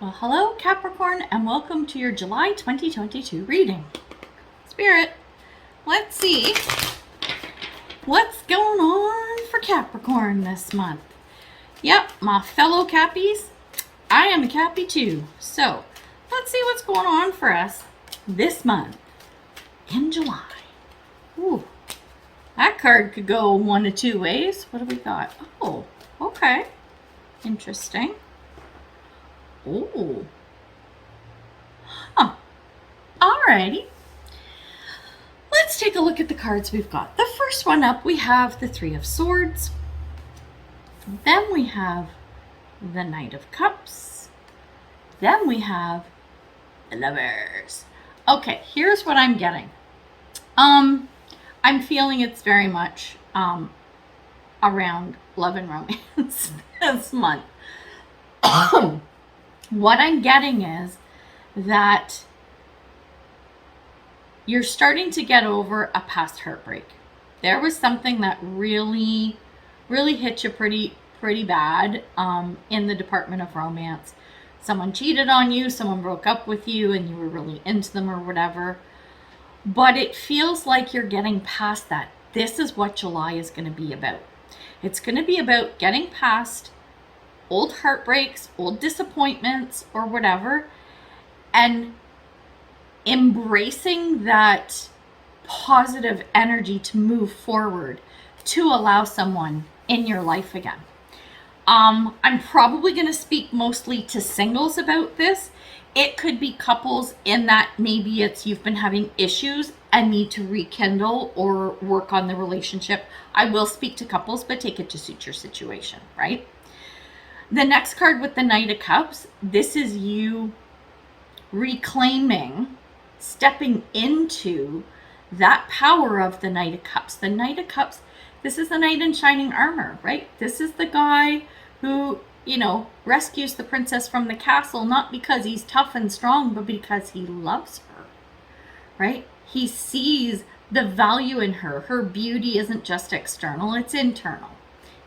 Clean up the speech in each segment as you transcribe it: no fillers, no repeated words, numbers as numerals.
Well, hello Capricorn, and welcome to your July 2022 reading. Spirit, let's see what's going on for Capricorn this month. Yep, my fellow Cappies, I am a Cappy too. So, let's see what's going on for us this month in July. Ooh, that card could go one of two ways. What do we got? Oh, okay. Interesting. Oh. Huh. Alrighty. Let's take a look at the cards we've got. The first one up, we have the Three of Swords. Then we have the Knight of Cups. Then we have the Lovers. Okay, here's what I'm getting. I'm feeling it's very much around love and romance this month. What I'm getting is that you're starting to get over a past heartbreak. There was something that really hit you pretty bad in the department of romance. Someone cheated on you, someone broke up with you, and you were really into them or whatever. But it feels like you're getting past that. This is what July is going to be about. It's going to be about getting past old heartbreaks, old disappointments, or whatever, and embracing that positive energy to move forward to allow someone in your life again. I'm probably going to speak mostly to singles about this. It could be couples in that maybe it's you've been having issues and need to rekindle or work on the relationship. I will speak to couples, but take it to suit your situation, right? The next card with the Knight of Cups, this is you reclaiming, stepping into that power of the Knight of Cups. The Knight of Cups, this is the knight in shining armor, right? This is the guy who, rescues the princess from the castle, not because he's tough and strong, but because he loves her, right? He sees the value in her. Her beauty isn't just external, it's internal.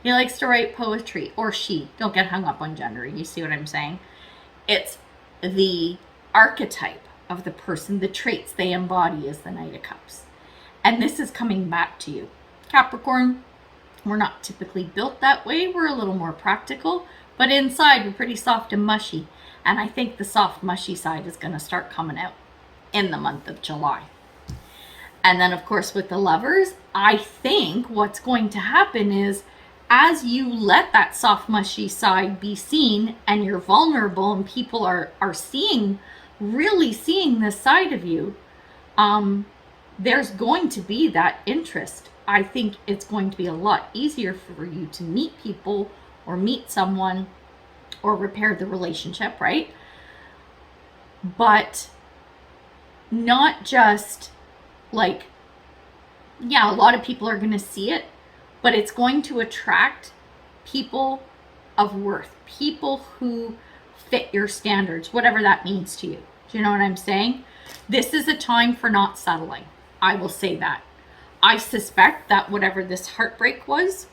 He likes to write poetry, or she. Don't get hung up on gender. You see what I'm saying? It's the archetype of the person, the traits they embody is the Knight of Cups. And this is coming back to you. Capricorn, we're not typically built that way. We're a little more practical, but inside we're pretty soft and mushy. And I think the soft, mushy side is going to start coming out in the month of July. And then, of course, with the Lovers, I think what's going to happen is as you let that soft, mushy side be seen and you're vulnerable and people are really seeing this side of you, there's going to be that interest. I think it's going to be a lot easier for you to meet people or meet someone or repair the relationship, right? But not just a lot of people are going to see it, but it's going to attract people of worth, people who fit your standards, whatever that means to you. Do you know what I'm saying? This is a time for not settling. I will say that. I suspect that whatever this heartbreak was,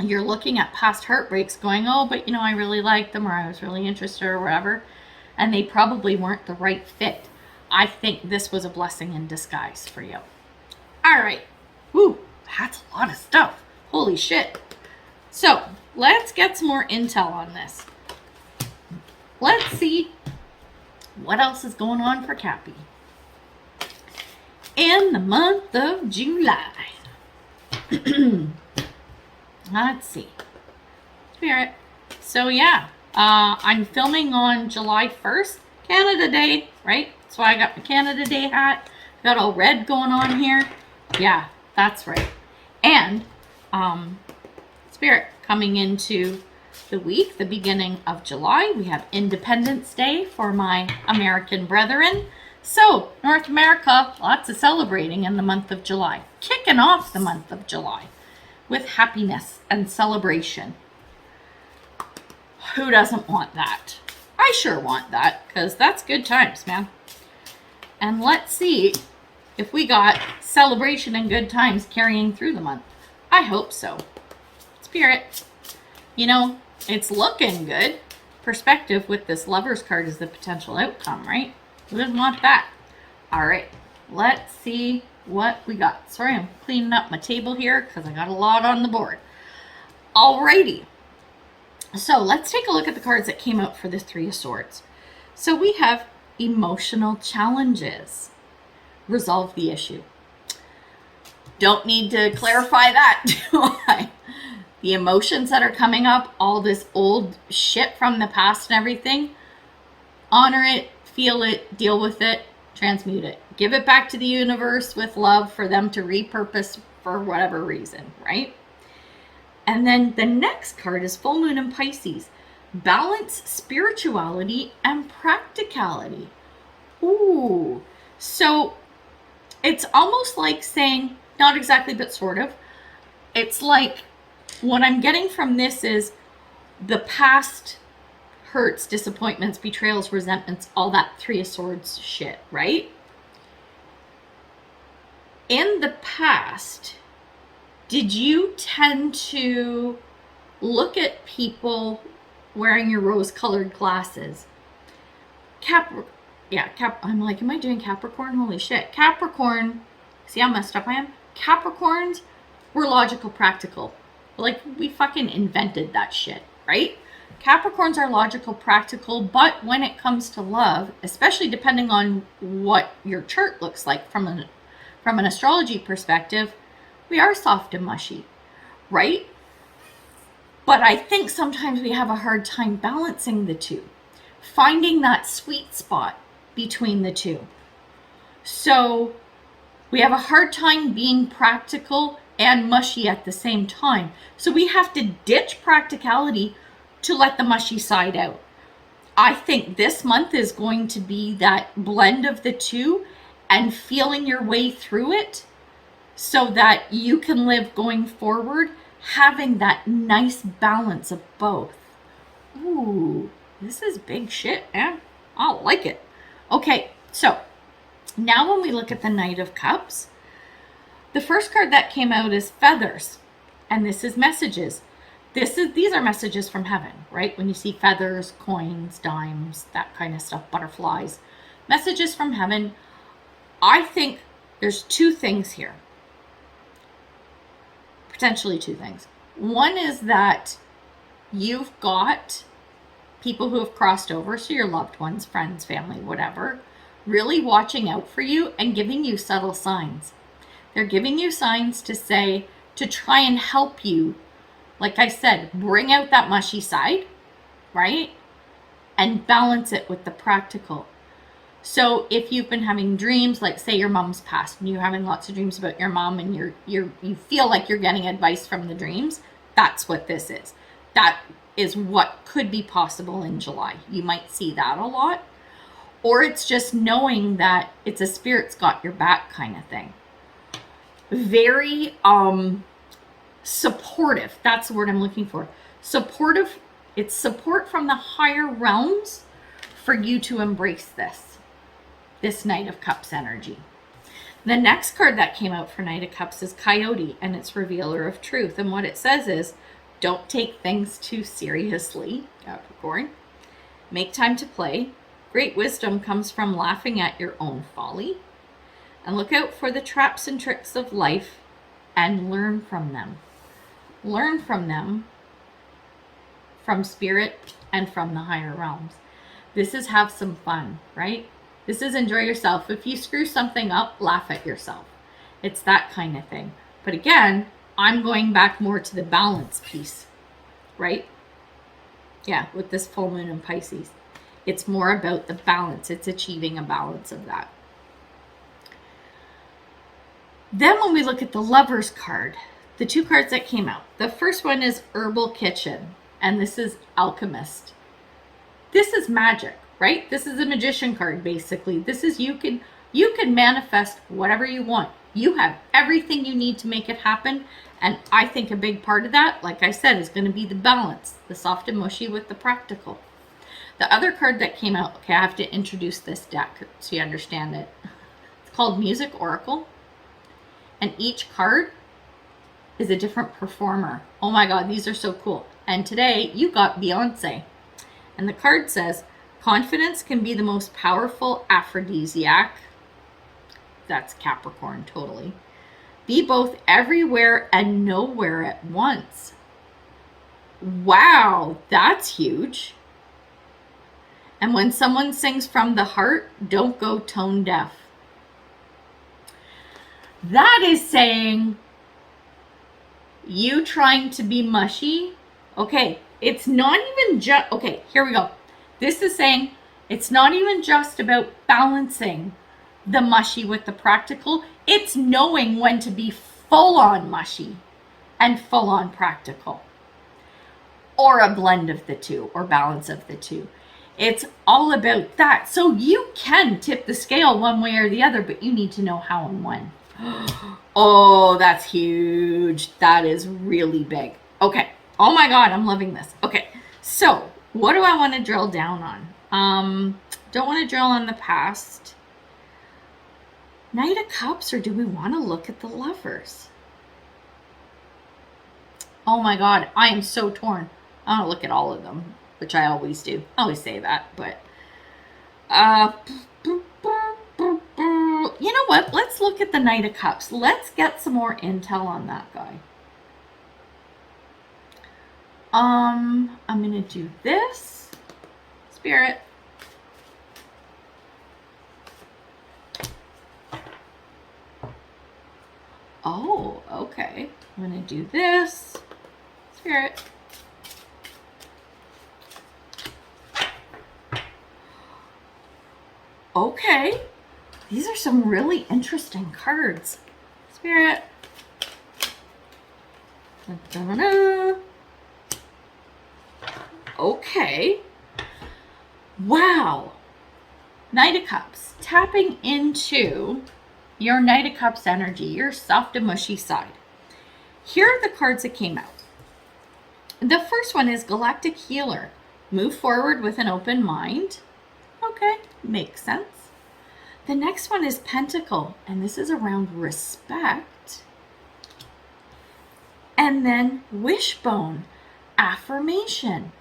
you're looking at past heartbreaks going, oh, but I really liked them, or I was really interested, or whatever, and they probably weren't the right fit. I think this was a blessing in disguise for you. All right. Woo. That's a lot of stuff. Holy shit. So, let's get some more intel on this. Let's see what else is going on for Cappy in the month of July. Let's see. Spirit. So, yeah. I'm filming on July 1st, Canada Day, right? So I got my Canada Day hat. Got all red going on here. Yeah, that's right. And Spirit, coming into the week, the beginning of July, we have Independence Day for my American brethren. So, North America, lots of celebrating in the month of July. Kicking off the month of July with happiness and celebration. Who doesn't want that? I sure want that, because that's good times, man. And let's see if we got celebration and good times carrying through the month. I hope so. Spirit, it's looking good. perspective with this Lover's card is the potential outcome, right? We didn't want that. All right, let's see what we got. Sorry, I'm cleaning up my table here because I got a lot on the board. Alrighty. So let's take a look at the cards that came out for the Three of Swords. So we have emotional challenges. Resolve the issue. Don't need to clarify that, do I? The emotions that are coming up, all this old shit from the past and everything, honor it, feel it, deal with it, transmute it. Give it back to the universe with love for them to repurpose for whatever reason, right? And then the next card is Full Moon in Pisces. Balance spirituality and practicality. Ooh. So it's almost like saying, not exactly, but sort of. It's like, what I'm getting from this is the past hurts, disappointments, betrayals, resentments, all that Three of Swords shit, right? In the past, did you tend to look at people wearing your rose-colored glasses? I'm like, am I doing Capricorn? Holy shit. Capricorn, see how messed up I am? Capricorns were logical, practical. Like, we fucking invented that shit, right? Capricorns are logical, practical, but when it comes to love, especially depending on what your chart looks like from an astrology perspective, we are soft and mushy, right? But I think sometimes we have a hard time balancing the two, finding that sweet spot between the two. So we have a hard time being practical and mushy at the same time. So we have to ditch practicality to let the mushy side out. I think this month is going to be that blend of the two and feeling your way through it so that you can live going forward, having that nice balance of both. Ooh, this is big shit, man. I like it. Okay, so now when we look at the Knight of Cups, the first card that came out is Feathers, and this is messages. These are messages from heaven, right? When you see feathers, coins, dimes, that kind of stuff, butterflies, messages from heaven. I think there's two things here. Potentially two things. One is that you've got people who have crossed over, so your loved ones, friends, family, whatever, really watching out for you and giving you subtle signs. They're giving you signs to say, to try and help you, like I said, bring out that mushy side, right? And balance it with the practical. So if you've been having dreams, like say your mom's passed and you're having lots of dreams about your mom and you feel like you're getting advice from the dreams, that's what this is. That is what could be possible in July. You might see that a lot. Or it's just knowing that it's a spirit's got your back kind of thing. Very supportive. That's the word I'm looking for. Supportive. It's support from the higher realms for you to embrace this Knight of Cups energy. The next card that came out for Knight of Cups is Coyote, and it's Revealer of Truth. And what it says is, don't take things too seriously, Capricorn. Make time to play. Great wisdom comes from laughing at your own folly. And look out for the traps and tricks of life and learn from them. Learn from them, from spirit and from the higher realms. This is have some fun, right? This is enjoy yourself. If you screw something up, laugh at yourself. It's that kind of thing. But again, I'm going back more to the balance piece, right? Yeah, with this full moon in Pisces. It's more about the balance. It's achieving a balance of that. Then when we look at the Lovers card, the two cards that came out, the first one is Herbal Kitchen, and this is Alchemist. This is magic, right? This is a magician card, basically. This is you can manifest whatever you want. You have everything you need to make it happen. And I think a big part of that, like I said, is going to be the balance, the soft and mushy with the practical. The other card that came out, okay, I have to introduce this deck so you understand it. It's called Music Oracle. And each card is a different performer. Oh my God, these are so cool. And today you got Beyonce. And the card says, confidence can be the most powerful aphrodisiac. That's Capricorn, totally. Be both everywhere and nowhere at once. Wow, that's huge. And when someone sings from the heart, don't go tone deaf. That is saying you trying to be mushy. Okay, it's not even just, okay, here we go. This is saying it's not even just about balancing the mushy with the practical. It's knowing when to be full on mushy and full on practical, or a blend of the two, or balance of the two. It's all about that. So you can tip the scale one way or the other, but you need to know how and when. Oh, that's huge. That is really big. Okay. Oh my God, I'm loving this. Okay. So what do I want to drill down on? Don't want to drill on the past. Knight of Cups, or do we want to look at the Lovers? Oh my God, I am so torn. I want to look at all of them, which I always do. I always say that, but you know what? Let's look at the Knight of Cups. Let's get some more intel on that guy. I'm going to do this. Spirit. Oh, okay. I'm going to do this. Spirit. Okay. These are some really interesting cards. Spirit. Da-da-da. Okay. Wow. Knight of Cups. Tapping into your Knight of Cups energy, your soft and mushy side. Here are the cards that came out. The first one is Galactic Healer. Move forward with an open mind. Okay, makes sense. The next one is Pentacle, and this is around respect. And then Wishbone, affirmation.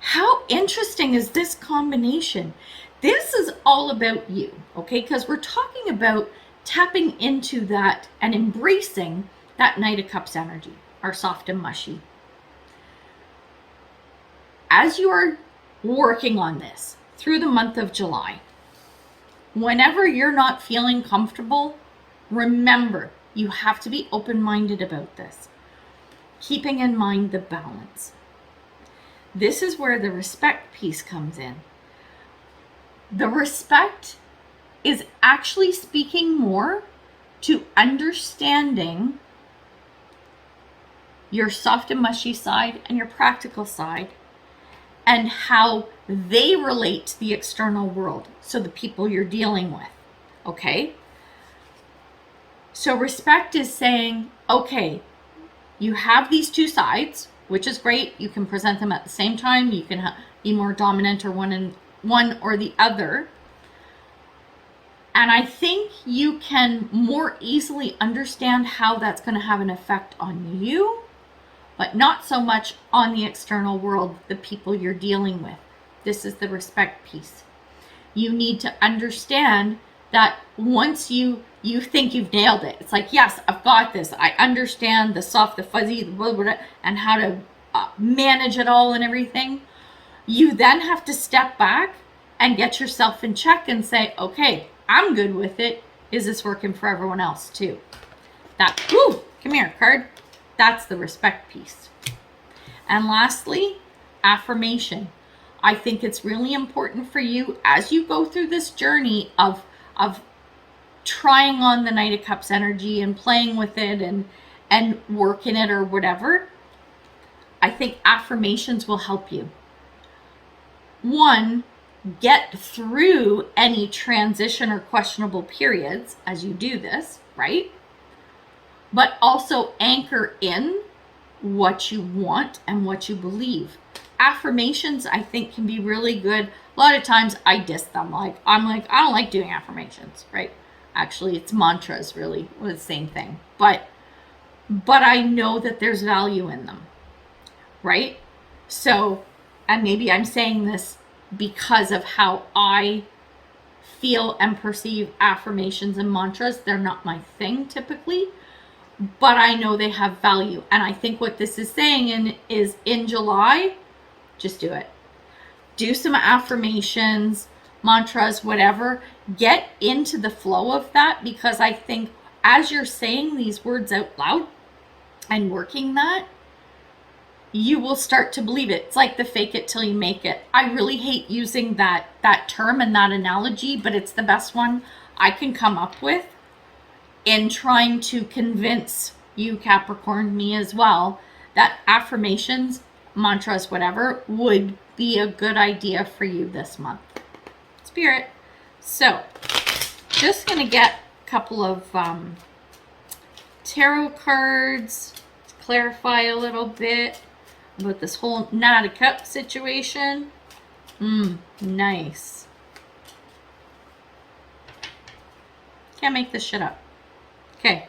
How interesting is this combination? This is all about you, okay? Because we're talking about tapping into that and embracing that Knight of Cups energy, our soft and mushy. As you are working on this through the month of July, whenever you're not feeling comfortable, remember, you have to be open-minded about this, keeping in mind the balance. This is where the respect piece comes in. The respect is actually speaking more to understanding your soft and mushy side and your practical side, and how they relate to the external world, so the people you're dealing with, okay? So respect is saying, okay, you have these two sides, which is great. You can present them at the same time. You can be more dominant or one or the other. And I think you can more easily understand how that's going to have an effect on you, but not so much on the external world, the people you're dealing with. This is the respect piece. You need to understand that once you think you've nailed it, it's like, yes, I've got this. I understand the soft, the fuzzy, the blah, blah, blah, and how to manage it all and everything. You then have to step back and get yourself in check and say, okay, I'm good with it. Is this working for everyone else too? That, whoo, come here, card. That's the respect piece. And lastly, affirmation. I think it's really important for you as you go through this journey of trying on the Knight of Cups energy and playing with it and working it or whatever. I think affirmations will help you. One, get through any transition or questionable periods as you do this, right? But also anchor in what you want and what you believe. Affirmations, I think, can be really good. A lot of times I diss them. I'm like, I don't like doing affirmations, right? Actually, it's mantras, really, the same thing. But I know that there's value in them, right? So and maybe I'm saying this because of how I feel and perceive affirmations and mantras. They're not my thing typically, but I know they have value. And I think what this is saying is in July, just do it. Do some affirmations, mantras, whatever. Get into the flow of that, because I think as you're saying these words out loud and working that, you will start to believe it. It's like the fake it till you make it. I really hate using that term and that analogy, but it's the best one I can come up with in trying to convince you, Capricorn, me as well, that affirmations, mantras, whatever, would be a good idea for you this month. Spirit. So, just going to get a couple of tarot cards to clarify a little bit about this whole Knight of Cups situation. Nice. Can't make this shit up. Okay.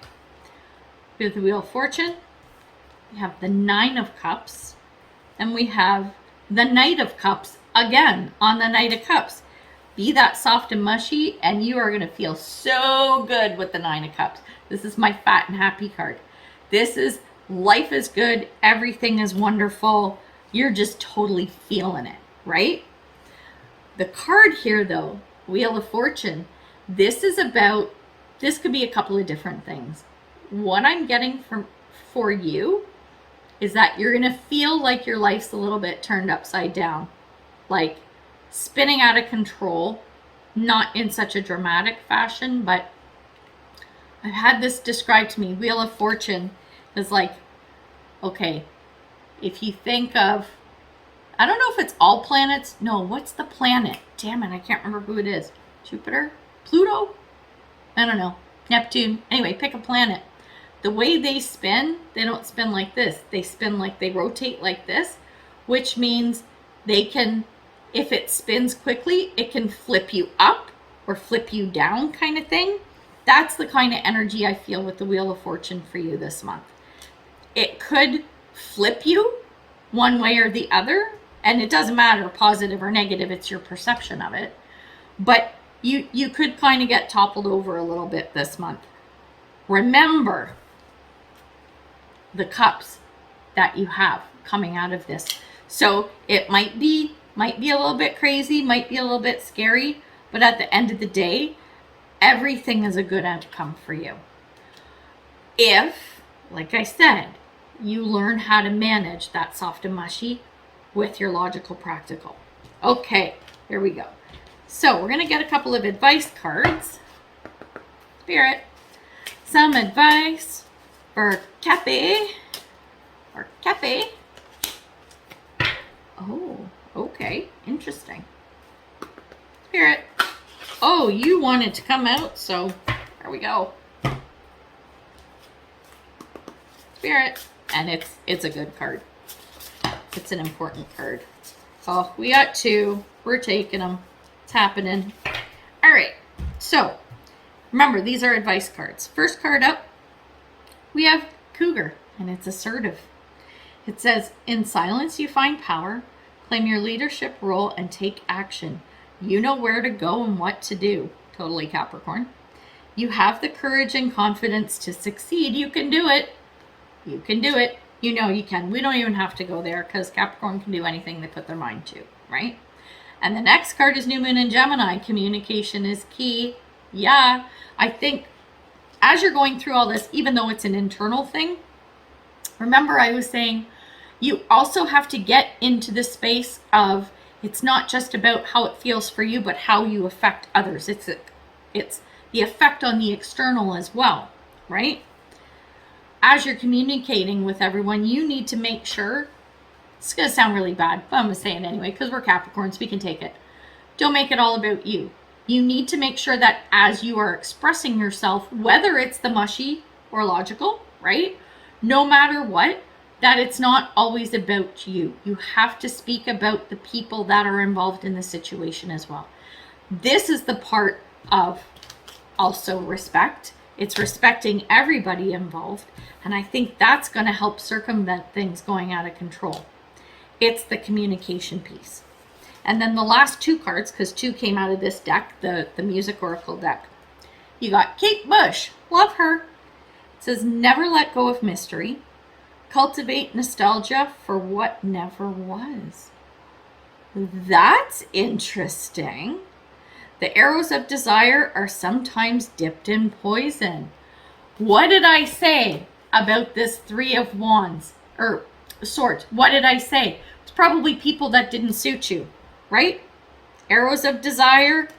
We have the Wheel of Fortune. We have the Nine of Cups. And we have the Knight of Cups again on the Knight of Cups. Be that soft and mushy, and you are going to feel so good with the Nine of Cups. This is my fat and happy card. This is life is good. Everything is wonderful. You're just totally feeling it, right? The card here, though, Wheel of Fortune, this could be a couple of different things. What I'm getting for you is that you're going to feel like your life's a little bit turned upside down, like spinning out of control, not in such a dramatic fashion, but I've had this described to me. Wheel of Fortune is like, okay, if you think of, I don't know if it's all planets. No, what's the planet? Damn it, I can't remember who it is. Jupiter? Pluto? I don't know. Neptune? Anyway, pick a planet. The way they spin, they don't spin like this. They spin like they rotate like this, which means they can, if it spins quickly, it can flip you up or flip you down kind of thing. That's the kind of energy I feel with the Wheel of Fortune for you this month. It could flip you one way or the other, and it doesn't matter, positive or negative, it's your perception of it. But you could kind of get toppled over a little bit this month. Remember the cups that you have coming out of this. So it might be a little bit crazy, might be a little bit scary, but at the end of the day, everything is a good outcome for you. If, like I said, you learn how to manage that soft and mushy with your logical practical. Okay, here we go. So we're going to get a couple of advice cards. Spirit, some advice for Cappy. Or Cappy. Oh, okay, interesting. Spirit. Oh, you wanted to come out, so there we go. Spirit. And it's a good card. It's an important card. Oh, we got two. We're taking them. It's happening. All right. So, remember, these are advice cards. First card up, we have Cougar, and it's assertive. It says, in silence you find power. Claim your leadership role and take action. You know where to go and what to do. Totally Capricorn. You have the courage and confidence to succeed. You can do it. You can do it. You know you can. We don't even have to go there because Capricorn can do anything they put their mind to, right? And the next card is New Moon in Gemini. Communication is key. Yeah, I think as you're going through all this, even though it's an internal thing, remember I was saying you also have to get into the space of it's not just about how it feels for you, but how you affect others. It's the effect on the external as well, right? As you're communicating with everyone, you need to make sure, it's going to sound really bad, but I'm going to say it anyway, because we're Capricorns, we can take it. Don't make it all about you. You need to make sure that as you are expressing yourself, whether it's the mushy or logical, right? No matter what, that it's not always about you. You have to speak about the people that are involved in the situation as well. This is the part of also respect. It's respecting everybody involved. And I think that's going to help circumvent things going out of control. It's the communication piece. And then the last two cards, because two came out of this deck, the Music Oracle deck. You got Kate Bush. Love her. It says, never let go of mystery. Cultivate nostalgia for what never was. That's interesting. The arrows of desire are sometimes dipped in poison. What did I say about this Three of Wands? Or Swords. What did I say? It's probably people that didn't suit you, right? Arrows of desire,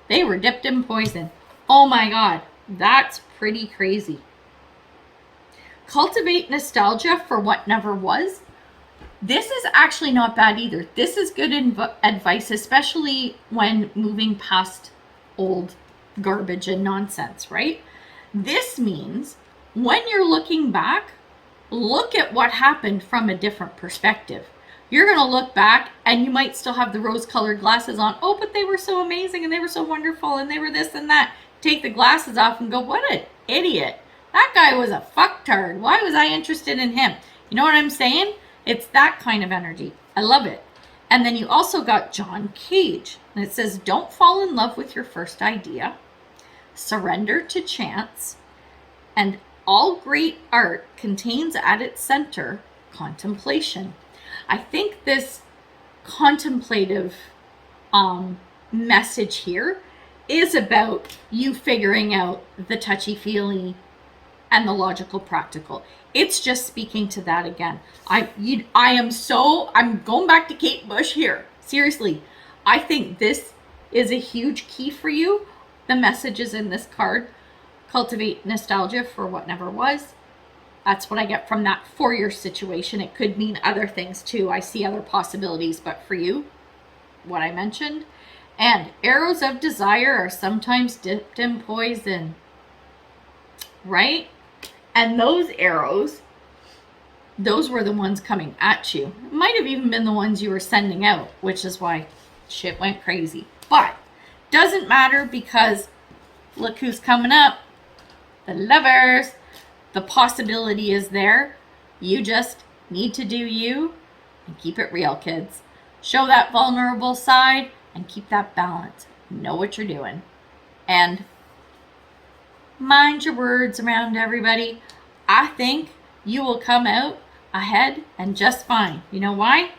they were dipped in poison. Oh my God, that's pretty crazy. Cultivate nostalgia for what never was. This is actually not bad either. This is good advice, especially when moving past old garbage and nonsense, right? This means when you're looking back, look at what happened from a different perspective. You're going to look back and you might still have the rose-colored glasses on. Oh, but they were so amazing and they were so wonderful and they were this and that. Take the glasses off and go, what an idiot. That guy was a fucktard. Why was I interested in him? You know what I'm saying? It's that kind of energy. I love it. And then you also got John Cage. And it says, don't fall in love with your first idea. Surrender to chance. And all great art contains at its center contemplation. I think this contemplative message here is about you figuring out the touchy-feely and the logical practical. It's just speaking to that again. I'm going back to Kate Bush here. Seriously, I think this is a huge key for you. The messages in this card. Cultivate nostalgia for what never was. That's what I get from that for your situation. It could mean other things too. I see other possibilities, but for you, what I mentioned. And arrows of desire are sometimes dipped in poison. Right? And those arrows, those were the ones coming at you. It might have even been the ones you were sending out, which is why shit went crazy. But doesn't matter, because look who's coming up. The Lovers. The possibility is there. You just need to do you and keep it real, kids. Show that vulnerable side and keep that balance. Know what you're doing. And mind your words around everybody. I think you will come out ahead and just fine. You know why?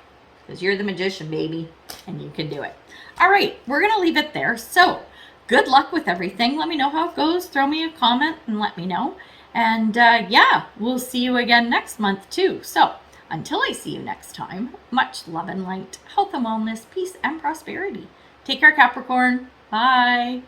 Because you're the magician, baby, and you can do it. All right, we're going to leave it there. So good luck with everything. Let me know how it goes. Throw me a comment and let me know. And yeah, we'll see you again next month too. So until I see you next time, much love and light, health and wellness, peace and prosperity. Take care, Capricorn. Bye.